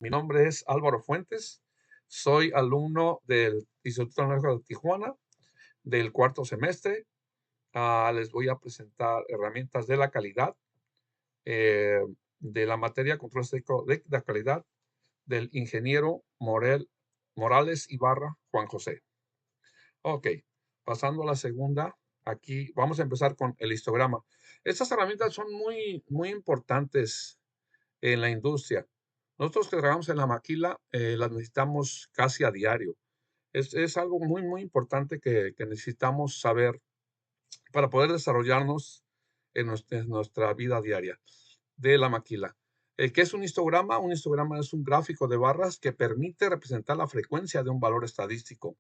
Mi nombre es Álvaro Fuentes, soy alumno del Instituto Tecnológico de Tijuana del cuarto semestre. Les voy a presentar herramientas de la calidad, eh, de la materia control técnico de la calidad del ingeniero Morales Ibarra Juan José. Ok, pasando a la segunda, aquí vamos a empezar con el histograma. Estas herramientas son muy importantes en la industria. Nosotros que trabajamos en la maquila, las necesitamos casi a diario. Es algo muy importante que necesitamos saber para poder desarrollarnos en nuestra vida diaria de la maquila. ¿Qué es un histograma? Un histograma es un gráfico de barras que permite representar la frecuencia de un valor estadístico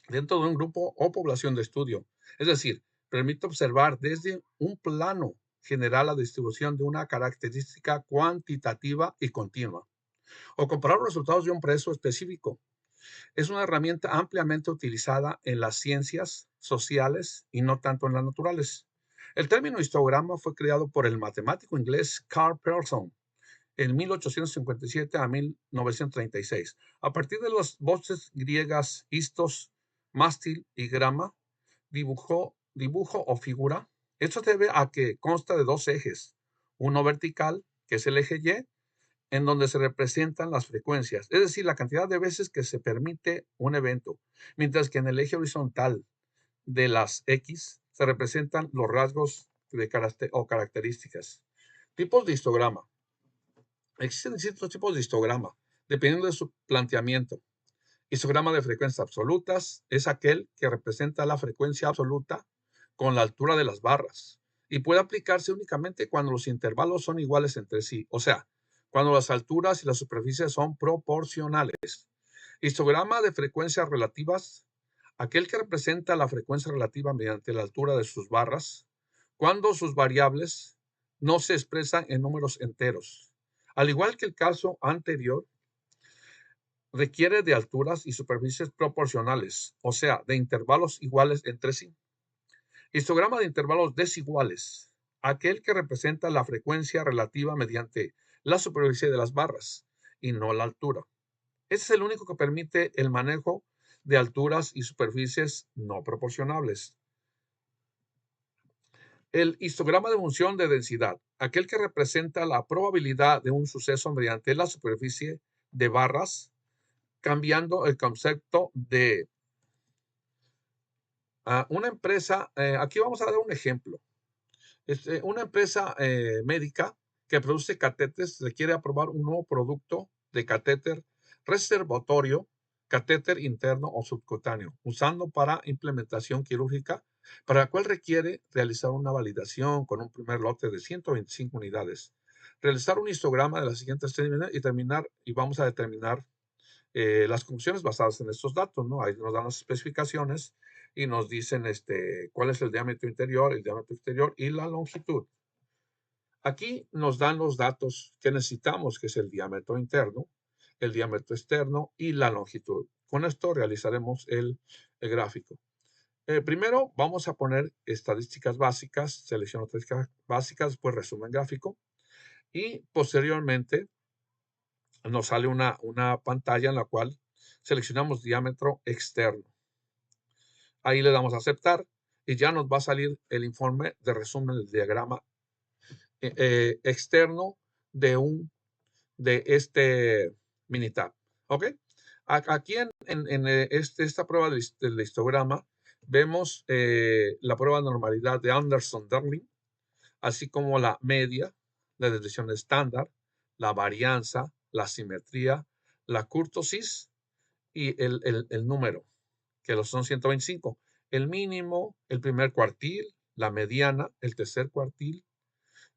dentro de un grupo o población de estudio. Es decir, permite observar desde un plano general la distribución de una característica cuantitativa y continua, o comparar los resultados de un proceso específico. Es una herramienta ampliamente utilizada en las ciencias sociales y no tanto en las naturales. El término histograma fue creado por el matemático inglés Carl Pearson en 1857 a 1936. A partir de las voces griegas histos, mástil y grama, dibujo o figura. Esto se debe a que consta de dos ejes, uno vertical, que es el eje Y, en donde se representan las frecuencias, es decir, la cantidad de veces que se permite un evento, mientras que en el eje horizontal de las X se representan los rasgos de o características. Tipos de histograma. Existen distintos tipos de histograma, dependiendo de su planteamiento. Histograma de frecuencias absolutas es aquel que representa la frecuencia absoluta con la altura de las barras y puede aplicarse únicamente cuando los intervalos son iguales entre sí, o sea, cuando las alturas y las superficies son proporcionales. Histograma de frecuencias relativas, aquel que representa la frecuencia relativa mediante la altura de sus barras, cuando sus variables no se expresan en números enteros. Al igual que el caso anterior, requiere de alturas y superficies proporcionales, o sea, de intervalos iguales entre sí. Histograma de intervalos desiguales, aquel que representa la frecuencia relativa mediante la superficie de las barras y no la altura. Este es el único que permite el manejo de alturas y superficies no proporcionables. El histograma de función de densidad, aquel que representa la probabilidad de un suceso mediante la superficie de barras, cambiando el concepto de una empresa. Aquí vamos a dar un ejemplo. Una empresa médica que produce catéteres requiere aprobar un nuevo producto de catéter reservatorio, catéter interno o subcutáneo, usando para implementación quirúrgica, para la cual requiere realizar una validación con un primer lote de 125 unidades, realizar un histograma de las siguientes y vamos a determinar las conclusiones basadas en estos datos, ¿no? Ahí nos dan las especificaciones y nos dicen cuál es el diámetro interior, el diámetro exterior y la longitud. Aquí nos dan los datos que necesitamos, que es el diámetro interno, el diámetro externo y la longitud. Con esto realizaremos el gráfico. Primero vamos a poner estadísticas básicas, selecciono estadísticas básicas, después resumen gráfico y posteriormente nos sale una pantalla en la cual seleccionamos diámetro externo. Ahí le damos a aceptar y ya nos va a salir el informe de resumen del diagrama externo de este Minitab. ¿Ok? Aquí en esta prueba del histograma vemos la prueba de normalidad de Anderson-Darling, así como la media, la desviación estándar, la varianza, la simetría, la curtosis y el número, que los son 125. El mínimo, el primer cuartil, la mediana, el tercer cuartil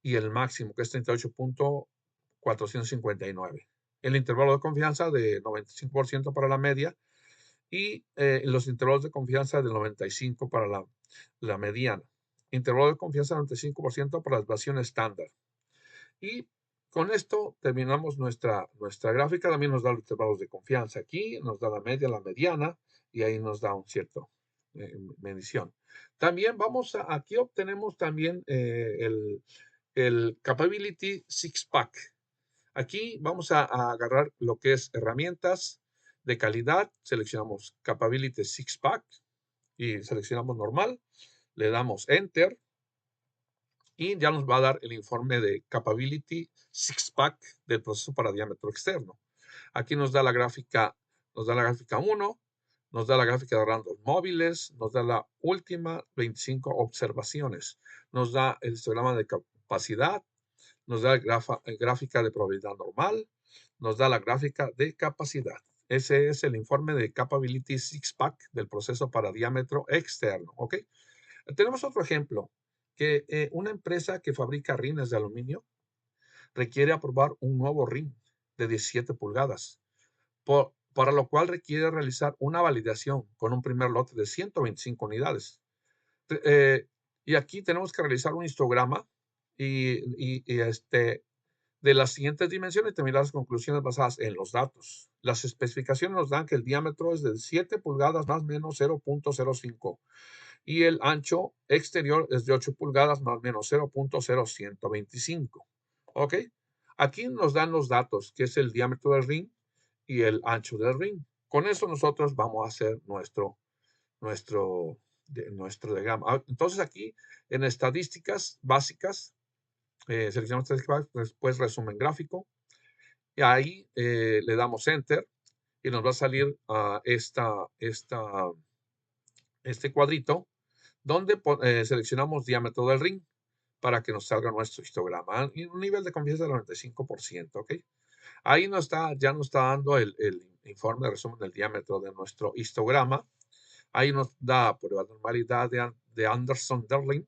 y el máximo, que es 38.459. El intervalo de confianza de 95% para la media y los intervalos de confianza del 95% para la mediana. Intervalo de confianza del 95% para la desviación estándar. Y con esto terminamos nuestra gráfica. También nos da los intervalos de confianza aquí, nos da la media, la mediana, y ahí nos da un cierto medición. También aquí obtenemos también el Capability Six Pack. Aquí vamos a agarrar lo que es herramientas de calidad, seleccionamos Capability Six Pack y seleccionamos normal, le damos Enter y ya nos va a dar el informe de Capability Six Pack del proceso para diámetro externo. Aquí nos da la gráfica 1, nos da la gráfica de randos móviles, nos da la última 25 observaciones, nos da el histograma de capacidad, nos da gráfica de probabilidad normal, nos da la gráfica de capacidad. Ese es el informe de Capability Six Pack del proceso para diámetro externo. ¿Ok? Tenemos otro ejemplo, que una empresa que fabrica rines de aluminio requiere aprobar un nuevo rin de 17 pulgadas, para lo cual requiere realizar una validación con un primer lote de 125 unidades. Y aquí tenemos que realizar un histograma de las siguientes dimensiones y terminar las conclusiones basadas en los datos. Las especificaciones nos dan que el diámetro es de 7 pulgadas más o menos 0.05 y el ancho exterior es de 8 pulgadas más o menos 0.0125. ¿Ok? Aquí nos dan los datos, que es el diámetro del ring y el ancho del ring. Con eso nosotros vamos a hacer nuestro diagrama. Entonces aquí en estadísticas básicas, seleccionamos estadísticas, después resumen gráfico, y ahí le damos Enter y nos va a salir este cuadrito donde seleccionamos diámetro del ring para que nos salga nuestro histograma y un nivel de confianza del 95%, ¿ok? Ahí ya nos está dando el informe de resumen del diámetro de nuestro histograma. Ahí nos da prueba de normalidad de Anderson-Darling,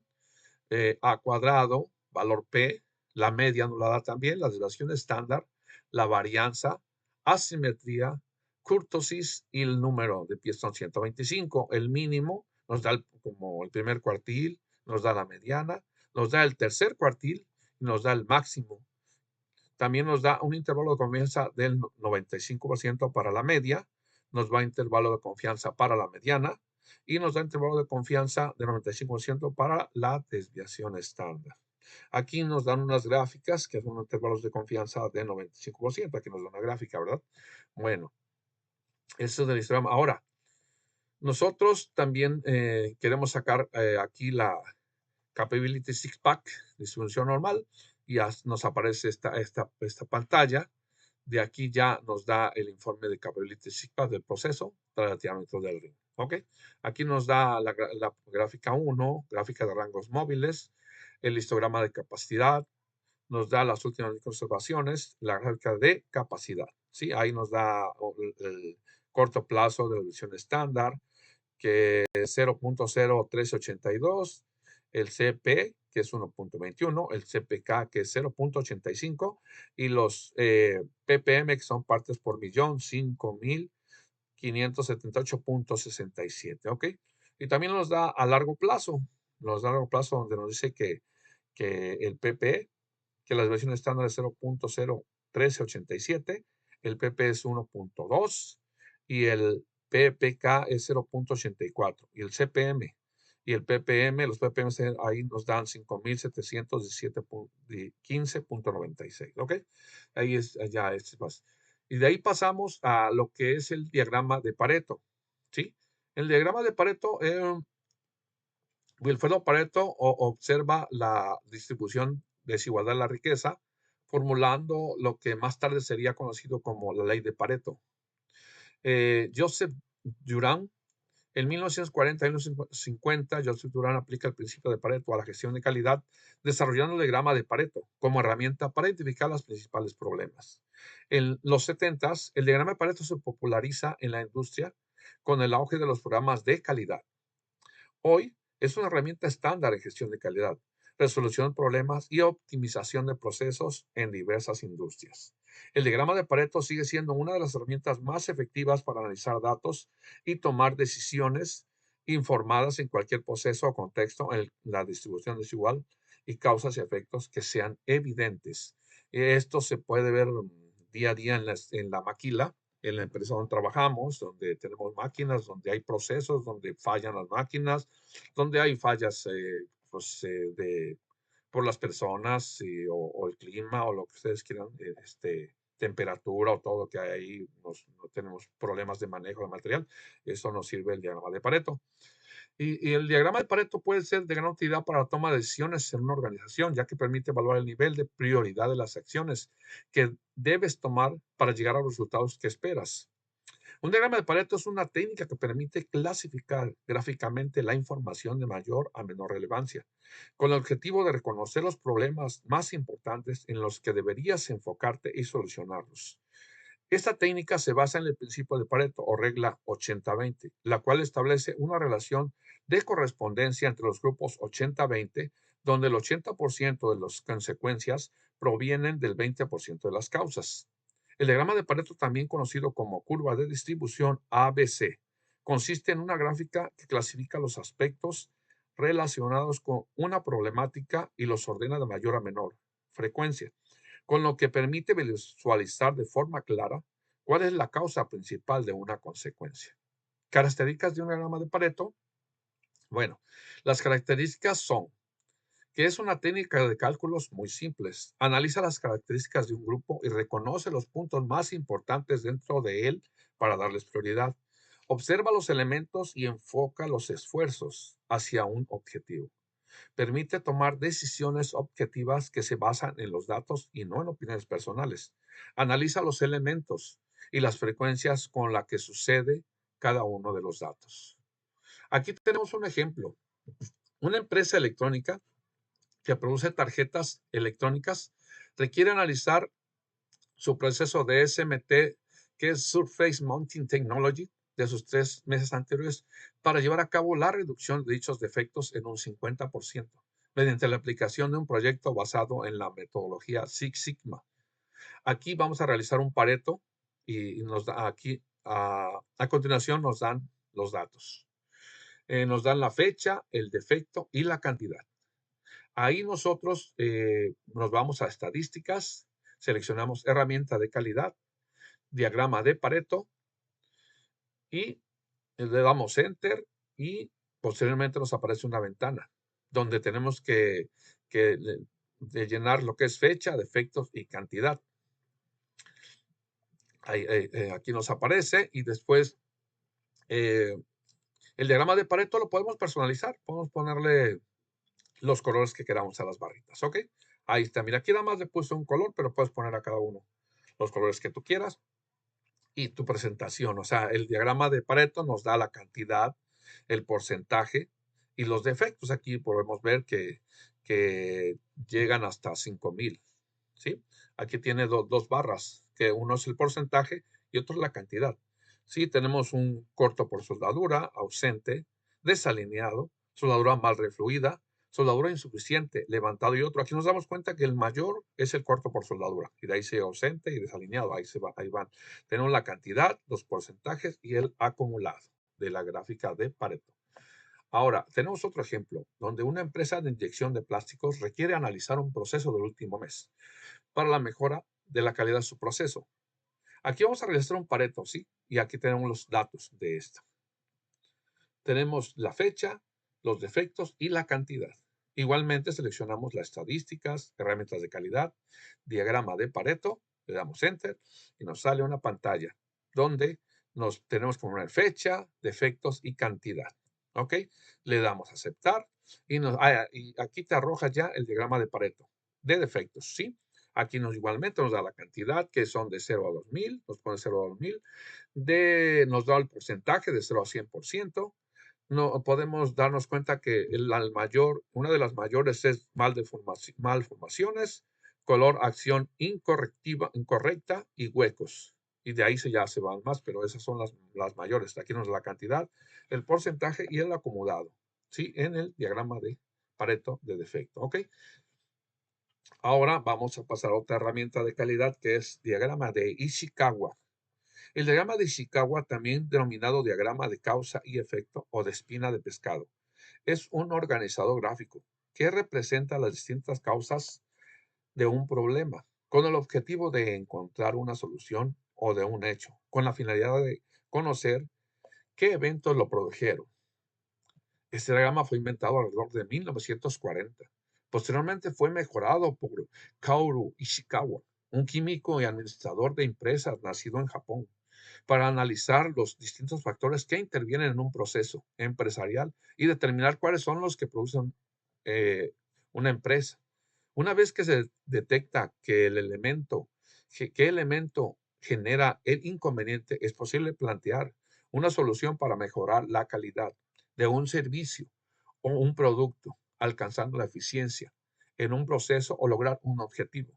A cuadrado, valor P, la media nos la da también, la desviación estándar, la varianza, asimetría, kurtosis y el número de pies son 125. El mínimo nos da como el primer cuartil, nos da la mediana, nos da el tercer cuartil y nos da el máximo. También nos da un intervalo de confianza del 95% para la media, nos va intervalo de confianza para la mediana y nos da intervalo de confianza del 95% para la desviación estándar. Aquí nos dan unas gráficas que son intervalos de confianza de 95%. Aquí nos da una gráfica, ¿verdad? Bueno, eso es del histograma. Ahora, nosotros también queremos sacar aquí la Capability Six Pack, distribución normal, y nos aparece esta pantalla. De aquí ya nos da el informe de Capability Six Pack del proceso para el diámetro del ring. ¿Ok? Aquí nos da la gráfica 1, gráfica de rangos móviles, el histograma de capacidad, nos da las últimas observaciones, la gráfica de capacidad. ¿Sí? Ahí nos da el corto plazo de la visión estándar, que es 0.0382, el CP, que es 1.21, el CPK, que es 0.85, y los ppm, que son partes por millón, 5.578.67, ¿ok? Y también nos da a largo plazo, donde nos dice que el PP, que la desviación estándar es 0.01387, el PP es 1.2 y el PPK es 0.84 y el CPM y el PPM, los PPM ahí nos dan 5.717.15.96, ¿ok? Ahí es, ya es más. Y de ahí pasamos a lo que es el diagrama de Pareto, ¿sí? El diagrama de Pareto, Wilfredo Pareto observa la distribución desigualdad de la riqueza, formulando lo que más tarde sería conocido como la ley de Pareto. Joseph Durán, en 1940 y 1950, Joseph Durán aplica el principio de Pareto a la gestión de calidad, desarrollando el diagrama de Pareto como herramienta para identificar los principales problemas. En los 70, el diagrama de Pareto se populariza en la industria con el auge de los programas de calidad. Hoy es una herramienta estándar en gestión de calidad, resolución de problemas y optimización de procesos en diversas industrias. El diagrama de Pareto sigue siendo una de las herramientas más efectivas para analizar datos y tomar decisiones informadas en cualquier proceso o contexto en la distribución desigual y causas y efectos que sean evidentes. Esto se puede ver día a día en la maquila, en la empresa donde trabajamos, donde tenemos máquinas, donde hay procesos, donde fallan las máquinas, donde hay fallas por las personas o el clima o lo que ustedes quieran, temperatura o todo lo que hay ahí, no tenemos problemas de manejo de material. Eso nos sirve el diagrama de Pareto. Y el diagrama de Pareto puede ser de gran utilidad para la toma de decisiones en una organización, ya que permite evaluar el nivel de prioridad de las acciones que debes tomar para llegar a los resultados que esperas. Un diagrama de Pareto es una técnica que permite clasificar gráficamente la información de mayor a menor relevancia, con el objetivo de reconocer los problemas más importantes en los que deberías enfocarte y solucionarlos. Esta técnica se basa en el principio de Pareto o regla 80-20, la cual establece una relación de correspondencia entre los grupos 80-20, donde el 80% de las consecuencias provienen del 20% de las causas. El diagrama de Pareto, también conocido como curva de distribución ABC, consiste en una gráfica que clasifica los aspectos relacionados con una problemática y los ordena de mayor a menor frecuencia, con lo que permite visualizar de forma clara cuál es la causa principal de una consecuencia. Características de un diagrama de Pareto. Bueno, las características son que es una técnica de cálculos muy simples. Analiza las características de un grupo y reconoce los puntos más importantes dentro de él para darles prioridad. Observa los elementos y enfoca los esfuerzos hacia un objetivo. Permite tomar decisiones objetivas que se basan en los datos y no en opiniones personales. Analiza los elementos y las frecuencias con las que sucede cada uno de los datos. Aquí tenemos un ejemplo. Una empresa electrónica que produce tarjetas electrónicas requiere analizar su proceso de SMT, que es Surface Mounting Technology, de sus 3 meses anteriores, para llevar a cabo la reducción de dichos defectos en un 50%, mediante la aplicación de un proyecto basado en la metodología Six Sigma. Aquí vamos a realizar un Pareto y nos da aquí, a continuación nos dan los datos. Nos dan la fecha, el defecto y la cantidad. Ahí nosotros nos vamos a estadísticas, seleccionamos herramienta de calidad, diagrama de Pareto y le damos Enter y posteriormente nos aparece una ventana donde tenemos que de llenar lo que es fecha, defectos y cantidad. Aquí nos aparece y después eh, el diagrama de Pareto lo podemos personalizar, podemos ponerle los colores que queramos a las barritas, ¿ok? Ahí está, mira, aquí nada más le puse un color, pero puedes poner a cada uno los colores que tú quieras y tu presentación. O sea, el diagrama de Pareto nos da la cantidad, el porcentaje y los defectos. Aquí podemos ver que llegan hasta 5000, ¿sí? Aquí tiene dos barras, que uno es el porcentaje y otro es la cantidad. Sí, tenemos un corto por soldadura, ausente, desalineado, soldadura mal refluida, soldadura insuficiente, levantado y otro. Aquí nos damos cuenta que el mayor es el corto por soldadura y de ahí se ausente y desalineado, ahí van. Tenemos la cantidad, los porcentajes y el acumulado de la gráfica de Pareto. Ahora, tenemos otro ejemplo, donde una empresa de inyección de plásticos requiere analizar un proceso del último mes para la mejora de la calidad de su proceso. Aquí vamos a realizar un Pareto, ¿sí? Y aquí tenemos los datos de esto. Tenemos la fecha, los defectos y la cantidad. Igualmente seleccionamos las estadísticas, herramientas de calidad, diagrama de Pareto, le damos Enter y nos sale una pantalla donde nos tenemos que poner fecha, defectos y cantidad. ¿Ok? Le damos aceptar y aquí te arroja ya el diagrama de Pareto de defectos, ¿sí? Aquí igualmente nos da la cantidad, que son de 0 a 2000, nos pone 0 a 2000, nos da el porcentaje de 0 a 100%. No podemos darnos cuenta que una de las mayores es malformaciones, color, acción incorrecta y huecos. Y de ahí ya se van más, pero esas son las mayores. Aquí nos da la cantidad, el porcentaje y el acumulado, ¿sí? En el diagrama de Pareto de defecto, ¿ok? Ahora vamos a pasar a otra herramienta de calidad que es diagrama de Ishikawa. El diagrama de Ishikawa, también denominado diagrama de causa y efecto o de espina de pescado, es un organizador gráfico que representa las distintas causas de un problema con el objetivo de encontrar una solución o de un hecho, con la finalidad de conocer qué eventos lo produjeron. Este diagrama fue inventado alrededor de 1940 Posteriormente fue mejorado por Kaoru Ishikawa, un químico y administrador de empresas nacido en Japón, para analizar los distintos factores que intervienen en un proceso empresarial y determinar cuáles son los que producen eh, una empresa. Una vez que se detecta que qué elemento genera el inconveniente, es posible plantear una solución para mejorar la calidad de un servicio o un producto, alcanzando la eficiencia en un proceso o lograr un objetivo.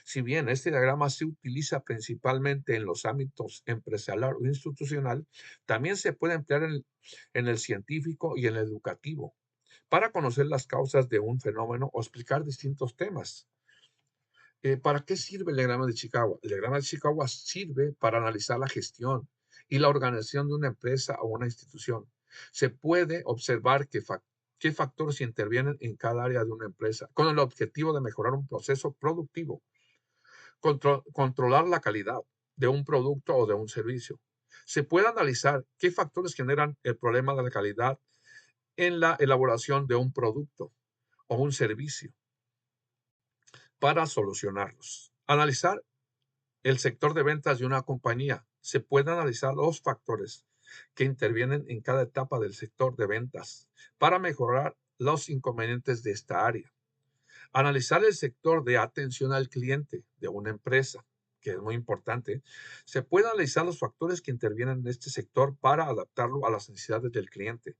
Si bien este diagrama se utiliza principalmente en los ámbitos empresarial o institucional, también se puede emplear en el científico y en el educativo para conocer las causas de un fenómeno o explicar distintos temas. ¿Para qué sirve el diagrama de Chicago? El diagrama de Chicago sirve para analizar la gestión y la organización de una empresa o una institución. Se puede observar qué factores intervienen en cada área de una empresa con el objetivo de mejorar un proceso productivo, controlar la calidad de un producto o de un servicio. Se puede analizar qué factores generan el problema de la calidad en la elaboración de un producto o un servicio para solucionarlos. Analizar el sector de ventas de una compañía. Se puede analizar los factores que intervienen en cada etapa del sector de ventas para mejorar los inconvenientes de esta área. Analizar el sector de atención al cliente de una empresa, que es muy importante. Se puede analizar los factores que intervienen en este sector para adaptarlo a las necesidades del cliente.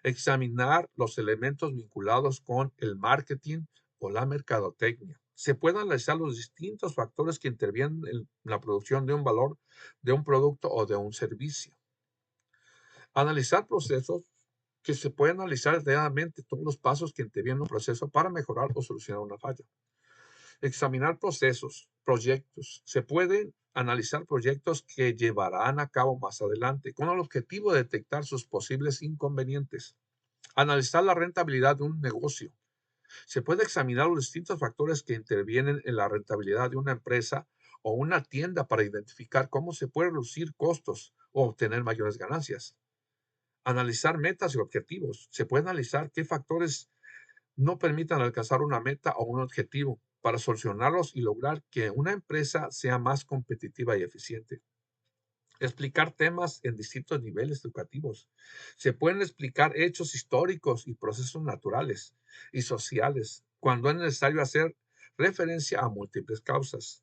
Examinar los elementos vinculados con el marketing o la mercadotecnia. Se pueden analizar los distintos factores que intervienen en la producción de un valor, de un producto o de un servicio. Analizar procesos que se pueden analizar detalladamente todos los pasos que intervienen en un proceso para mejorar o solucionar una falla. Examinar procesos, proyectos. Se pueden analizar proyectos que llevarán a cabo más adelante con el objetivo de detectar sus posibles inconvenientes. Analizar la rentabilidad de un negocio. Se puede examinar los distintos factores que intervienen en la rentabilidad de una empresa o una tienda para identificar cómo se puede reducir costos o obtener mayores ganancias. Analizar metas y objetivos. Se puede analizar qué factores no permitan alcanzar una meta o un objetivo para solucionarlos y lograr que una empresa sea más competitiva y eficiente. Explicar temas en distintos niveles educativos. Se pueden explicar hechos históricos y procesos naturales y sociales cuando es necesario hacer referencia a múltiples causas.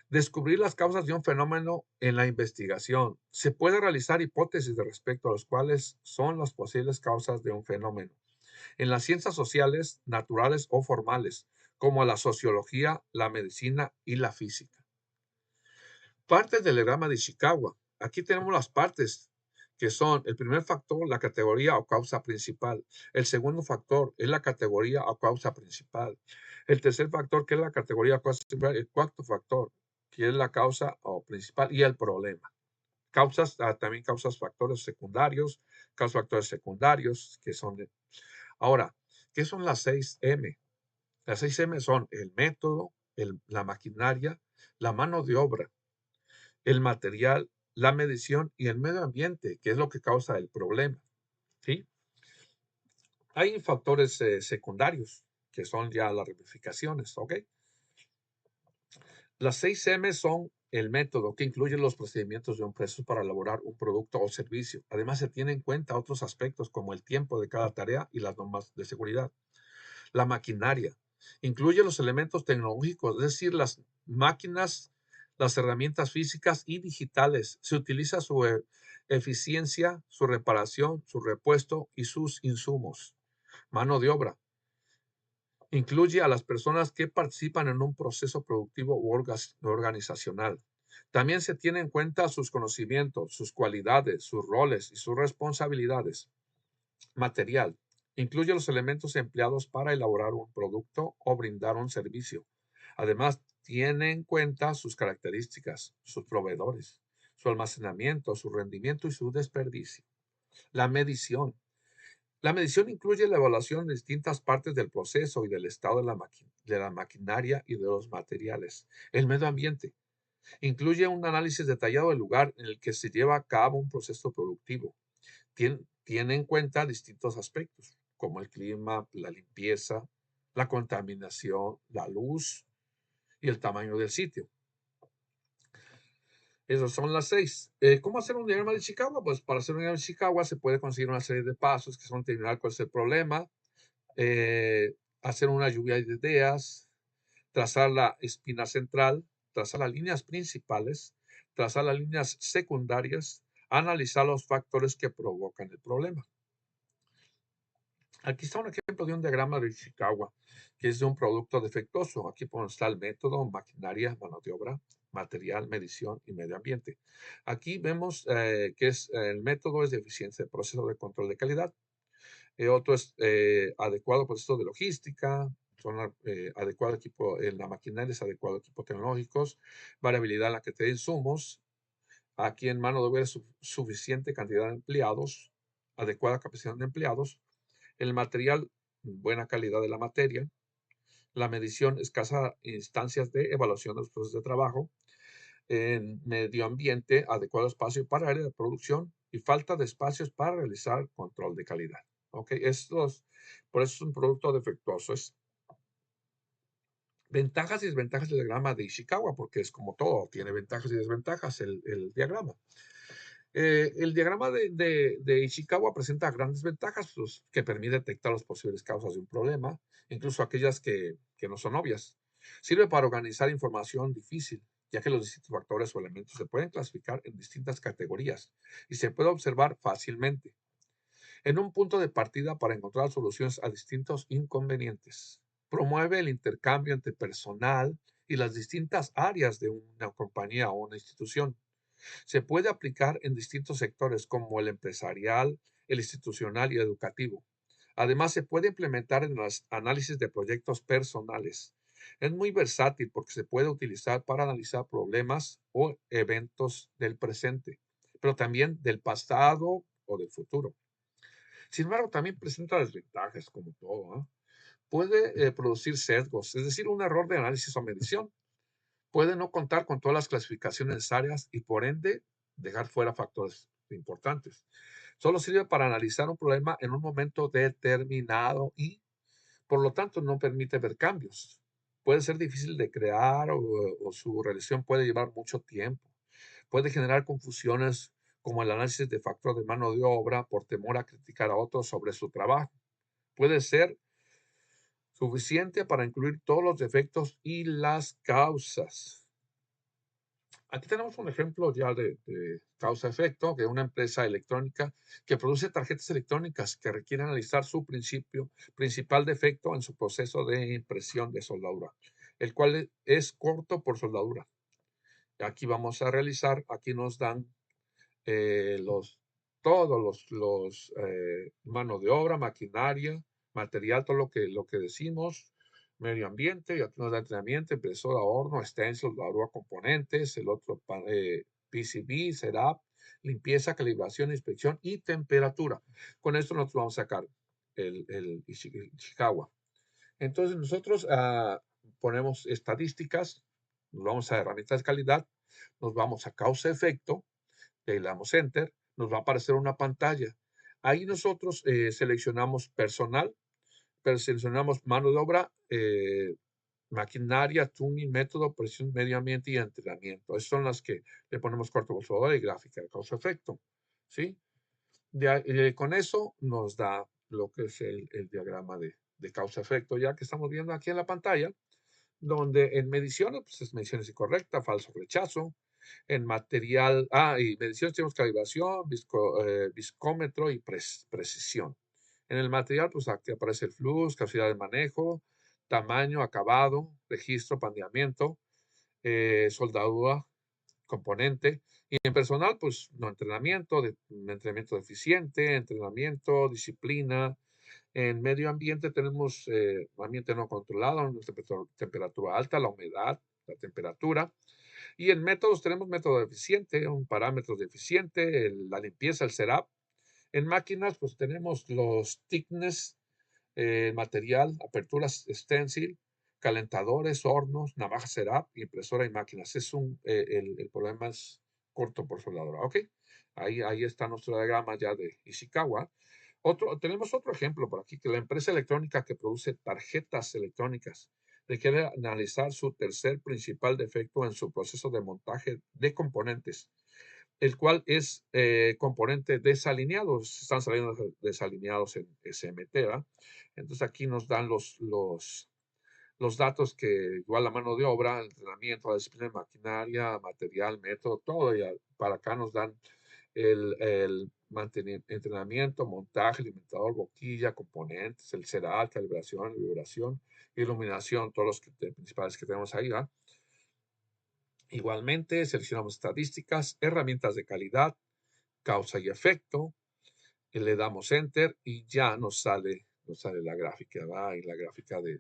Descubrir las causas de un fenómeno en la investigación. Se puede realizar hipótesis de respecto a los cuales son las posibles causas de un fenómeno. En las ciencias sociales, naturales o formales, como la sociología, la medicina y la física. Partes del diagrama de Ishikawa. Aquí tenemos las partes que son el primer factor, la categoría o causa principal. El segundo factor es la categoría o causa principal. El tercer factor, que es la categoría o causa principal. El cuarto factor, que es la causa o principal y el problema. Causas, también causas factores secundarios, causas factores secundarios, que son de... Ahora, ¿qué son las 6M? Las 6M son el método, la maquinaria, la mano de obra, el material, la medición y el medio ambiente, que es lo que causa el problema. ¿Sí? Hay factores secundarios, que son ya las ramificaciones, ¿ok? Las 6M son el método que incluye los procedimientos de un proceso para elaborar un producto o servicio. Además, se tienen en cuenta otros aspectos como el tiempo de cada tarea y las normas de seguridad. La maquinaria incluye los elementos tecnológicos, es decir, las máquinas, las herramientas físicas y digitales. Se utiliza su eficiencia, su reparación, su repuesto y sus insumos. Mano de obra incluye a las personas que participan en un proceso productivo u organizacional. También se tiene en cuenta sus conocimientos, sus cualidades, sus roles y sus responsabilidades. Material. Incluye los elementos empleados para elaborar un producto o brindar un servicio. Además, tiene en cuenta sus características, sus proveedores, su almacenamiento, su rendimiento y su desperdicio. La medición. La medición incluye la evaluación de distintas partes del proceso y del estado de la maquinaria y de los materiales. El medio ambiente. Incluye un análisis detallado del lugar en el que se lleva a cabo un proceso productivo. Tiene en cuenta distintos aspectos, como el clima, la limpieza, la contaminación, la luz y el tamaño del sitio. Esas son las 6. ¿Cómo hacer un diagrama de Chicago? Pues para hacer un diagrama de Chicago se puede conseguir una serie de pasos que son determinar cuál es el problema, hacer una lluvia de ideas, trazar la espina central, trazar las líneas principales, trazar las líneas secundarias, analizar los factores que provocan el problema. Aquí está un ejemplo de un diagrama de Ishikawa, que es de un producto defectuoso. Aquí está el método, maquinaria, mano de obra, material, medición y medio ambiente. Aquí vemos que el método es de eficiencia de proceso de control de calidad. Otro es adecuado proceso de logística, son adecuado equipo, la maquinaria es adecuado equipo tecnológicos, variabilidad en la que te insumos. Aquí en mano de obra es suficiente cantidad de empleados, adecuada capacidad de empleados. El material, buena calidad de la materia. La medición, escasa instancias de evaluación de los procesos de trabajo. En medio ambiente, adecuado espacio para área de producción y falta de espacios para realizar control de calidad. Ok, por eso es un producto defectuoso. Es ventajas y desventajas del diagrama de Ishikawa, porque es como todo, tiene ventajas y desventajas el diagrama. El diagrama de Ishikawa presenta grandes ventajas pues, que permite detectar las posibles causas de un problema, incluso aquellas que no son obvias. Sirve para organizar información difícil, ya que los distintos factores o elementos se pueden clasificar en distintas categorías y se puede observar fácilmente en un punto de partida para encontrar soluciones a distintos inconvenientes. Promueve el intercambio entre personal y las distintas áreas de una compañía o una institución. Se puede aplicar en distintos sectores como el empresarial, el institucional y educativo. Además, se puede implementar en los análisis de proyectos personales. Es muy versátil porque se puede utilizar para analizar problemas o eventos del presente, pero también del pasado o del futuro. Sin embargo, también presenta desventajas como todo. Puede producir sesgos, es decir, un error de análisis o medición. Puede no contar con todas las clasificaciones necesarias y por ende dejar fuera factores importantes. Solo sirve para analizar un problema en un momento determinado y por lo tanto no permite ver cambios. Puede ser difícil de crear o su realización puede llevar mucho tiempo. Puede generar confusiones como el análisis de factor de mano de obra por temor a criticar a otros sobre su trabajo. Puede ser suficiente para incluir todos los defectos y las causas. Aquí tenemos un ejemplo ya de causa-efecto, de una empresa electrónica que produce tarjetas electrónicas que requieren analizar su principal defecto en su proceso de impresión de soldadura, el cual es corto por soldadura. Aquí vamos a realizar, aquí nos dan todos mano de obra, maquinaria, material, todo lo que decimos, medio ambiente, y aquí nos da entrenamiento, impresora, horno, stencil, soldadura, componentes, el otro PCB, setup, limpieza, calibración, inspección y temperatura. Con esto nosotros vamos a sacar el Ishikawa. Entonces nosotros ponemos estadísticas, nos vamos a herramientas de calidad, nos vamos a causa-efecto, le damos enter, nos va a aparecer una pantalla. Ahí nosotros seleccionamos personal, pero seleccionamos mano de obra, maquinaria, tuning, método, presión, medio ambiente y entrenamiento. Esas son las que le ponemos corto y gráfica de causa-efecto. ¿Sí? Con eso nos da lo que es el diagrama de causa-efecto, ya que estamos viendo aquí en la pantalla, donde en mediciones, pues es mediciones incorrecta, falso rechazo. En material, y mediciones tenemos calibración, viscómetro y precisión. En el material, pues aquí aparece el flux, capacidad de manejo, tamaño, acabado, registro, paneamiento, soldadura, componente. Y en personal, pues no entrenamiento deficiente, entrenamiento, disciplina. En medio ambiente tenemos ambiente no controlado, una temperatura alta, la humedad, la temperatura. Y en métodos tenemos método deficiente, un parámetro deficiente, la limpieza, el setup. En máquinas, pues tenemos los thickness, material, aperturas stencil, calentadores, hornos, navajas setup, impresora y máquinas. El problema es corto por soldadura. Ok, ahí está nuestro diagrama ya de Ishikawa. Tenemos otro ejemplo por aquí, que la empresa electrónica que produce tarjetas electrónicas requiere analizar su tercer principal defecto en su proceso de montaje de componentes, el cual es componente desalineado. Están saliendo desalineados en SMT, ¿verdad? Entonces aquí nos dan los datos que igual la mano de obra, el entrenamiento, la disciplina de maquinaria, material, método, todo. Y para acá nos dan el entrenamiento, montaje, alimentador, boquilla, componentes, el CERAL, calibración, vibración, iluminación, todos los principales que tenemos ahí, ¿verdad? Igualmente, seleccionamos estadísticas, herramientas de calidad, causa y efecto, y le damos enter y ya nos sale la gráfica, ¿verdad? Y la gráfica de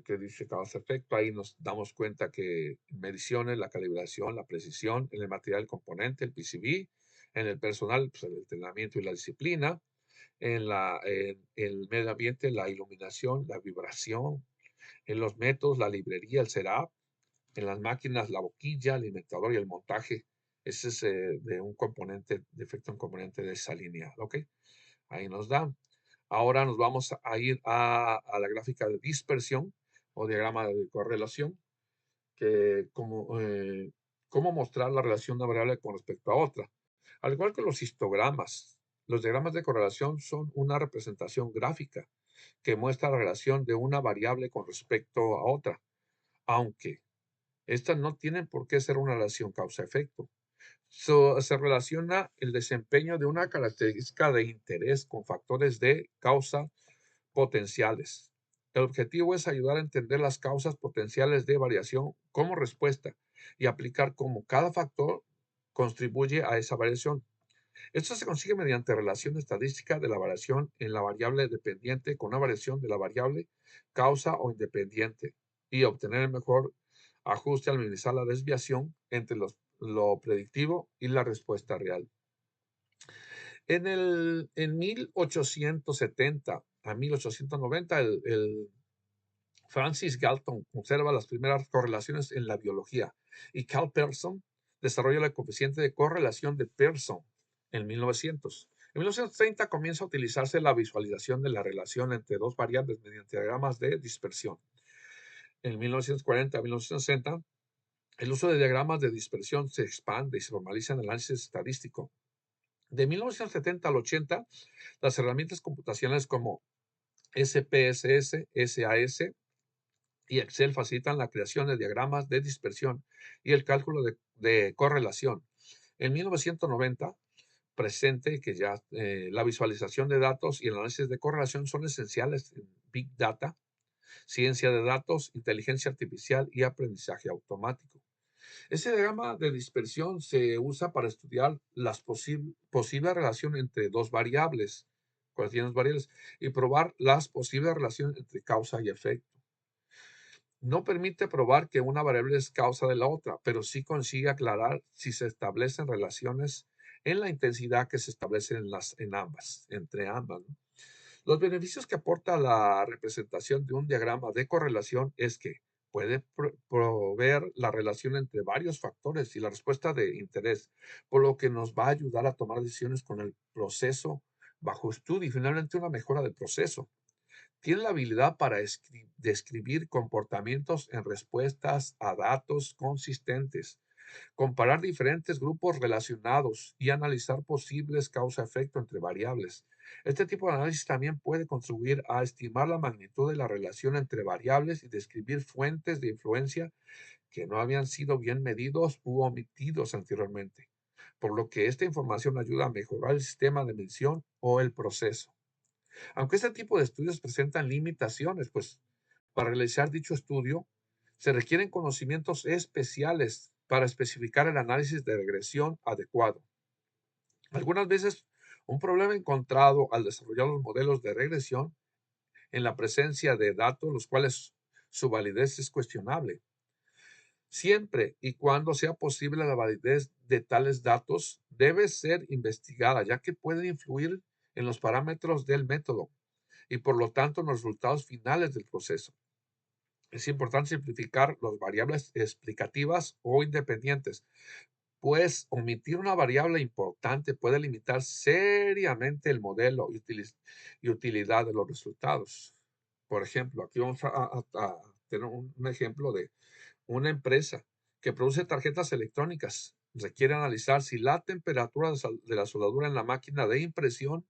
que dice causa efecto. Ahí nos damos cuenta que mediciones, la calibración, la precisión, en el material componente, el PCB, en el personal, pues el entrenamiento y la disciplina, en el medio ambiente, la iluminación, la vibración, en los métodos, la librería, el setup, en las máquinas, la boquilla, el alimentador y el montaje. Ese es de un componente, de efecto un componente desalineado, ¿ok? Ahí nos da. Ahora nos vamos a ir a la gráfica de dispersión o diagrama de correlación, que cómo mostrar la relación de una variable con respecto a otra. Al igual que los histogramas, los diagramas de correlación son una representación gráfica que muestra la relación de una variable con respecto a otra, aunque estas no tienen por qué ser una relación causa-efecto. Se relaciona el desempeño de una característica de interés con factores de causa potenciales. El objetivo es ayudar a entender las causas potenciales de variación como respuesta y aplicar cómo cada factor contribuye a esa variación. Esto se consigue mediante relación estadística de la variación en la variable dependiente con una variación de la variable causa o independiente y obtener el mejor ajuste al minimizar la desviación entre lo predictivo y la respuesta real. En 1870 a 1890, el Francis Galton observa las primeras correlaciones en la biología y Carl Pearson desarrolla el coeficiente de correlación de Pearson en 1900. En 1930 comienza a utilizarse la visualización de la relación entre dos variables mediante diagramas de dispersión. En 1940 a 1960, el uso de diagramas de dispersión se expande y se formaliza en el análisis estadístico. De 1970 al 80, las herramientas computacionales como SPSS, SAS y Excel facilitan la creación de diagramas de dispersión y el cálculo de correlación. En 1990, presente que ya la visualización de datos y el análisis de correlación son esenciales en Big Data, ciencia de datos, inteligencia artificial y aprendizaje automático. Ese diagrama de dispersión se usa para estudiar las posibles relaciones entre dos variables, cualquier variables, y probar las posibles relaciones entre causa y efecto. No permite probar que una variable es causa de la otra, pero sí consigue aclarar si se establecen relaciones en la intensidad que se establecen entre ambas, ¿no? Los beneficios que aporta la representación de un diagrama de correlación es que puede proveer la relación entre varios factores y la respuesta de interés, por lo que nos va a ayudar a tomar decisiones con el proceso bajo estudio y finalmente una mejora del proceso. Tiene la habilidad para describir comportamientos en respuestas a datos consistentes, comparar diferentes grupos relacionados y analizar posibles causa-efecto entre variables. Este tipo de análisis también puede contribuir a estimar la magnitud de la relación entre variables y describir fuentes de influencia que no habían sido bien medidos u omitidos anteriormente, por lo que esta información ayuda a mejorar el sistema de medición o el proceso. Aunque este tipo de estudios presentan limitaciones, pues para realizar dicho estudio se requieren conocimientos especiales para especificar el análisis de regresión adecuado. Algunas veces un problema encontrado al desarrollar los modelos de regresión en la presencia de datos los cuales su validez es cuestionable. Siempre y cuando sea posible la validez de tales datos debe ser investigada, ya que puede influir en los parámetros del método y por lo tanto en los resultados finales del proceso. Es importante simplificar las variables explicativas o independientes pues omitir una variable importante puede limitar seriamente el modelo y utilidad de los resultados. Por ejemplo, aquí vamos a tener un ejemplo de una empresa que produce tarjetas electrónicas. Requiere analizar si la temperatura de la soldadura en la máquina de impresión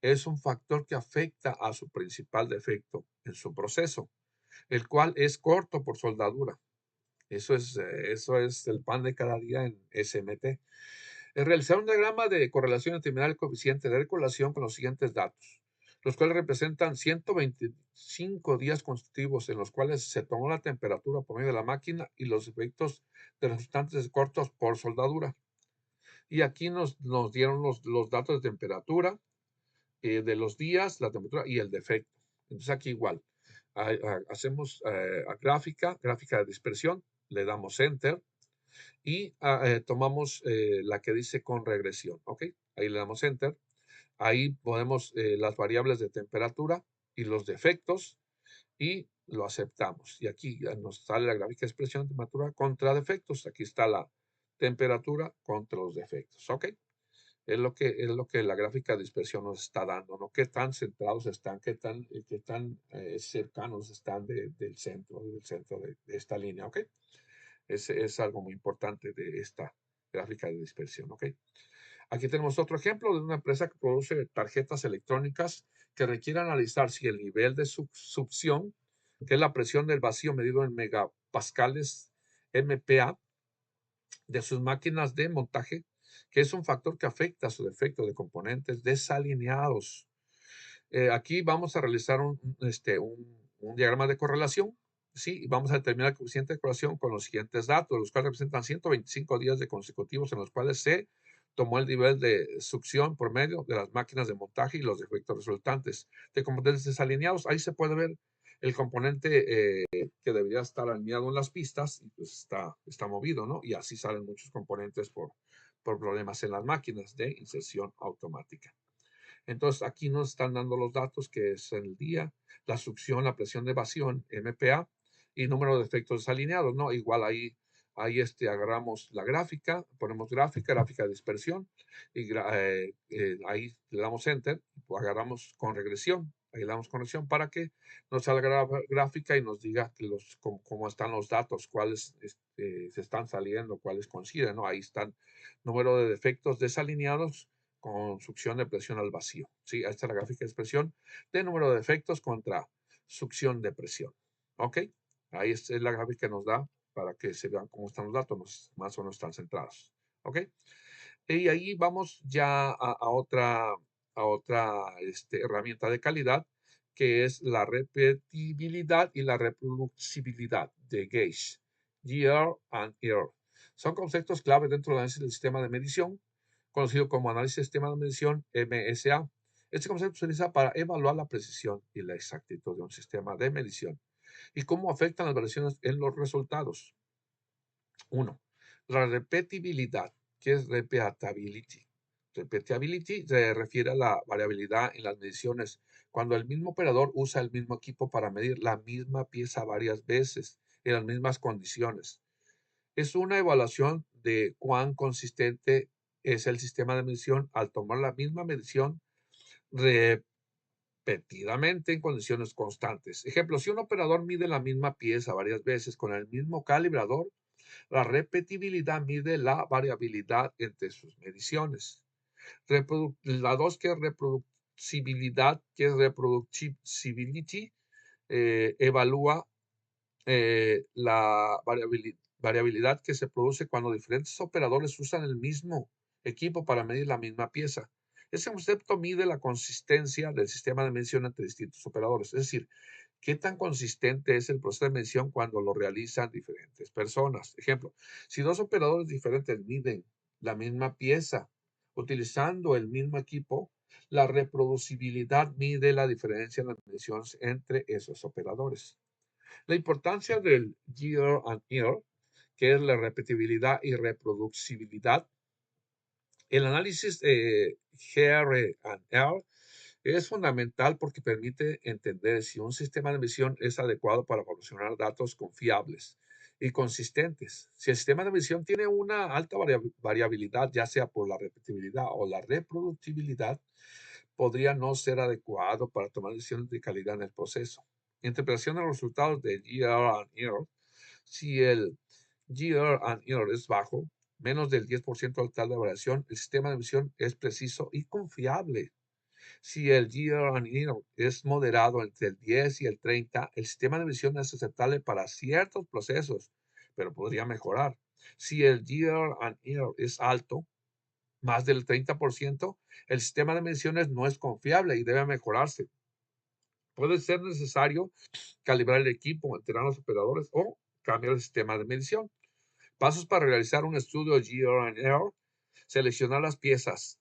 es un factor que afecta a su principal defecto en su proceso, el cual es corto por soldadura. Eso es el pan de cada día en SMT. Realizar un diagrama de correlación y determinar el coeficiente de correlación con los siguientes datos, los cuales representan 125 días consecutivos en los cuales se tomó la temperatura por medio de la máquina y los efectos de resultantes cortos por soldadura. Y aquí nos dieron los datos de temperatura, de los días, la temperatura y el defecto. Entonces aquí igual, hacemos gráfica de dispersión, le damos Enter y tomamos la que dice con regresión, ¿ok? Ahí le damos Enter. Ahí ponemos las variables de temperatura y los defectos y lo aceptamos. Y aquí ya nos sale la gráfica de expresión de temperatura contra defectos. Aquí está la temperatura contra los defectos, ¿ok? Es lo que la gráfica de dispersión nos está dando, ¿no? Qué tan centrados están, qué tan cercanos están del centro de esta línea, ¿ok? Es algo muy importante de esta gráfica de dispersión, ¿ok? Aquí tenemos otro ejemplo de una empresa que produce tarjetas electrónicas que requiere analizar si el nivel de succión, que es la presión del vacío medido en megapascales MPa, de sus máquinas de montaje, que es un factor que afecta su defecto de componentes desalineados. Aquí vamos a realizar un diagrama de correlación, ¿sí? Y vamos a determinar el coeficiente de correlación con los siguientes datos, los cuales representan 125 días de consecutivos en los cuales se tomó el nivel de succión por medio de las máquinas de montaje y los defectos resultantes de componentes desalineados. Ahí se puede ver el componente que debería estar alineado en las pistas y pues está movido, ¿no? Y así salen muchos componentes por problemas en las máquinas de inserción automática. Entonces, aquí nos están dando los datos, que es el día, la succión, la presión de evasión, MPa, y número de efectos desalineados, ¿no? Igual ahí agarramos la gráfica, ponemos gráfica de dispersión, y ahí le damos Enter, pues agarramos con regresión, ahí le damos con regresión para que nos salga la gráfica y nos diga cómo están los datos, cuáles se están saliendo, cuáles coinciden, ¿no? Ahí están número de defectos desalineados con succión de presión al vacío. ¿Sí? Ahí está la gráfica de expresión de número de efectos contra succión de presión. ¿Ok? Ahí es la gráfica que nos da para que se vean cómo están los datos, más o menos están centrados. ¿Ok? Y ahí vamos ya a otra herramienta de calidad, que es la repetibilidad y la reproducibilidad de Gauge, Year and Year. Son conceptos clave dentro del análisis del sistema de medición, conocido como análisis de sistema de medición MSA. Este concepto se utiliza para evaluar la precisión y la exactitud de un sistema de medición y cómo afectan las variaciones en los resultados. 1. La repetibilidad, que es repeatability. Repeatability se refiere a la variabilidad en las mediciones cuando el mismo operador usa el mismo equipo para medir la misma pieza varias veces en las mismas condiciones. Es una evaluación de cuán consistente es el sistema de medición al tomar la misma medición repetidamente en condiciones constantes. Ejemplo, si un operador mide la misma pieza varias veces con el mismo calibrador, la repetibilidad mide la variabilidad entre sus mediciones. La 2, que es reproducibilidad, que es reproducibility, evalúa la variabilidad que se produce cuando diferentes operadores usan el mismo equipo para medir la misma pieza. Ese concepto mide la consistencia del sistema de medición entre distintos operadores, es decir, qué tan consistente es el proceso de medición cuando lo realizan diferentes personas. Ejemplo, si dos operadores diferentes miden la misma pieza utilizando el mismo equipo, la reproducibilidad mide la diferencia en las mediciones entre esos operadores. La importancia del year and year, que es la repetibilidad y reproducibilidad. El análisis GR and R es fundamental porque permite entender si un sistema de medición es adecuado para proporcionar datos confiables y consistentes. Si el sistema de medición tiene una alta variabilidad, ya sea por la repetibilidad o la reproducibilidad, podría no ser adecuado para tomar decisiones de calidad en el proceso. Interpretación de los resultados de GR and error. Si el GR and error es bajo, menos del 10% total de variación, el sistema de medición es preciso y confiable. Si el GR and error es moderado entre el 10 y el 30, el sistema de medición es aceptable para ciertos procesos, pero podría mejorar. Si el GR and error es alto, más del 30%, el sistema de mediciones no es confiable y debe mejorarse. Puede ser necesario calibrar el equipo, entrenar a los operadores o cambiar el sistema de medición. Pasos para realizar un estudio GR and error. Seleccionar las piezas.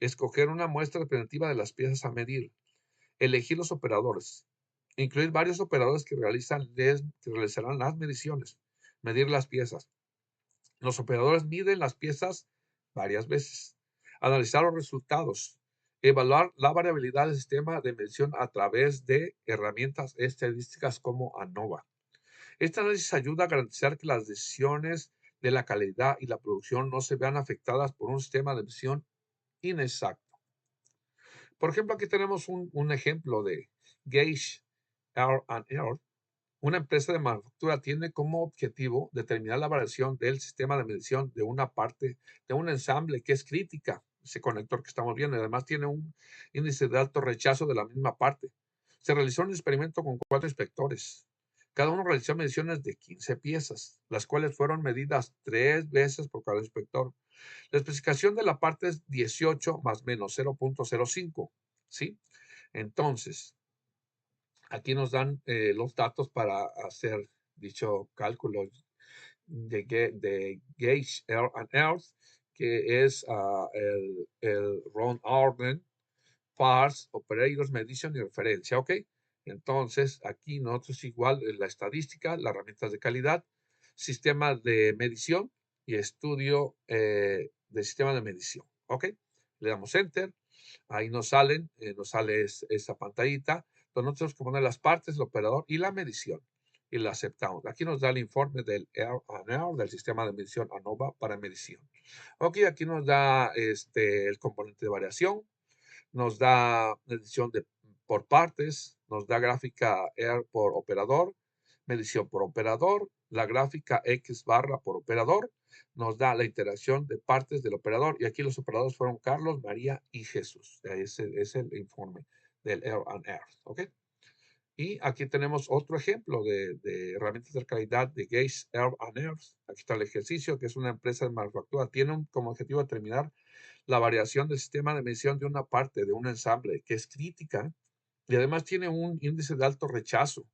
Escoger una muestra representativa de las piezas a medir. Elegir los operadores. Incluir varios operadores que realizarán las mediciones. Medir las piezas. Los operadores miden las piezas varias veces. Analizar los resultados. Evaluar la variabilidad del sistema de medición a través de herramientas estadísticas como ANOVA. Este análisis ayuda a garantizar que las decisiones de la calidad y la producción no se vean afectadas por un sistema de medición inexacto. Por ejemplo, aquí tenemos un ejemplo de Gauge R and R. Una empresa de manufactura tiene como objetivo determinar la variación del sistema de medición de una parte de un ensamble que es crítica, ese conector que estamos viendo, y además tiene un índice de alto rechazo de la misma parte. Se realizó un experimento con 4 inspectores. Cada uno realizó mediciones de 15 piezas, las cuales fueron medidas 3 veces por cada inspector. La especificación de la parte es 18 más menos 0.05, ¿sí? Entonces, aquí nos dan los datos para hacer dicho cálculo de Gauge R and R, que es el Round Orden, Parts, Operators, Medición y Referencia, ¿ok? Entonces, aquí nosotros igual la estadística, las herramientas de calidad, sistema de medición y estudio de sistema de medición, ¿ok? Le damos Enter, ahí nos sale esa pantallita, donde nosotros tenemos que poner las partes, el operador y la medición, y la aceptamos. Aquí nos da el informe del R and R, del sistema de medición ANOVA para medición. Ok, aquí nos da el componente de variación, nos da medición por partes, nos da gráfica R por operador, medición por operador, la gráfica X barra por operador, nos da la interacción de partes del operador, y aquí los operadores fueron Carlos, María y Jesús. Ese es el informe del R and R, ¿ok? Y aquí tenemos otro ejemplo de herramientas de calidad de Gauge R and R. Aquí está el ejercicio, que es una empresa de manufactura. Tiene como objetivo determinar la variación del sistema de medición de una parte de un ensamble que es crítica y además tiene un índice de alto rechazo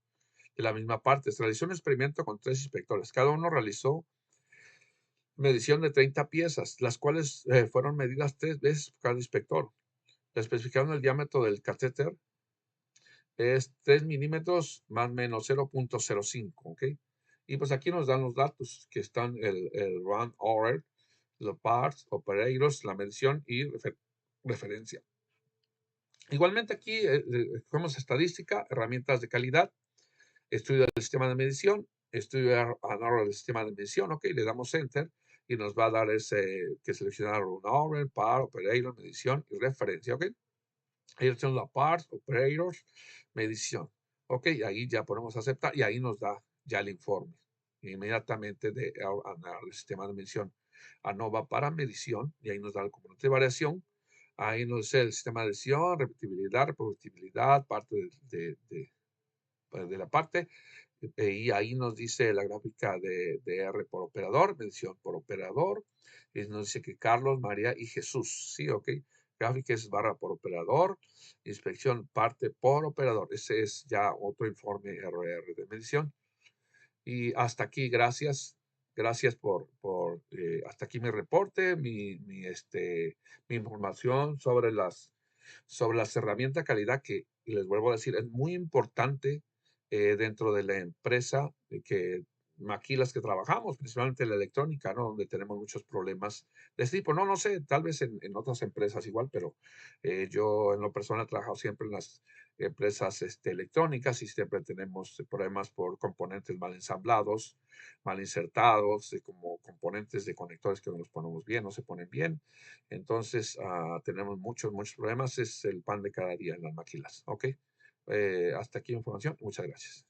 de la misma parte. Se realizó un experimento con 3 inspectores. Cada uno realizó medición de 30 piezas, las cuales fueron medidas 3 veces por cada inspector. La especificación del diámetro del catéter es 3 milímetros más menos 0.05, ¿ok? Y pues aquí nos dan los datos que están el run order, los parts, operators, la medición y referencia. Igualmente aquí cogemos estadística, herramientas de calidad, estudio del sistema de medición, estudio del sistema de medición, ok, le damos Enter y nos va a dar que seleccionar un order, par, operator, medición y referencia, ok. Ahí tenemos la parts, operators, medición, ok, ahí ya podemos aceptar y ahí nos da ya el informe inmediatamente del sistema de medición ANOVA para medición, y ahí nos da el componente de variación. Ahí nos dice el sistema de adición, repetibilidad, reproducibilidad, parte pues, de la parte. Y ahí nos dice la gráfica de R por operador, medición por operador. Y nos dice que Carlos, María y Jesús. Sí, ok. Gráfica es barra por operador. Inspección parte por operador. Ese es ya otro informe RR de medición. Y hasta aquí, gracias. Gracias hasta aquí mi reporte, mi información sobre las herramientas de calidad que, y les vuelvo a decir, es muy importante dentro de la empresa que maquilas que trabajamos, principalmente la electrónica, ¿no? Donde tenemos muchos problemas de este tipo. No, no sé, tal vez en otras empresas igual, pero yo en lo personal he trabajado siempre en las empresas electrónicas y siempre tenemos problemas por componentes mal ensamblados, mal insertados, como componentes de conectores que no los ponemos bien, no se ponen bien. Entonces, tenemos muchos problemas. Es el pan de cada día en las maquilas. ¿Ok? Hasta aquí la información. Muchas gracias.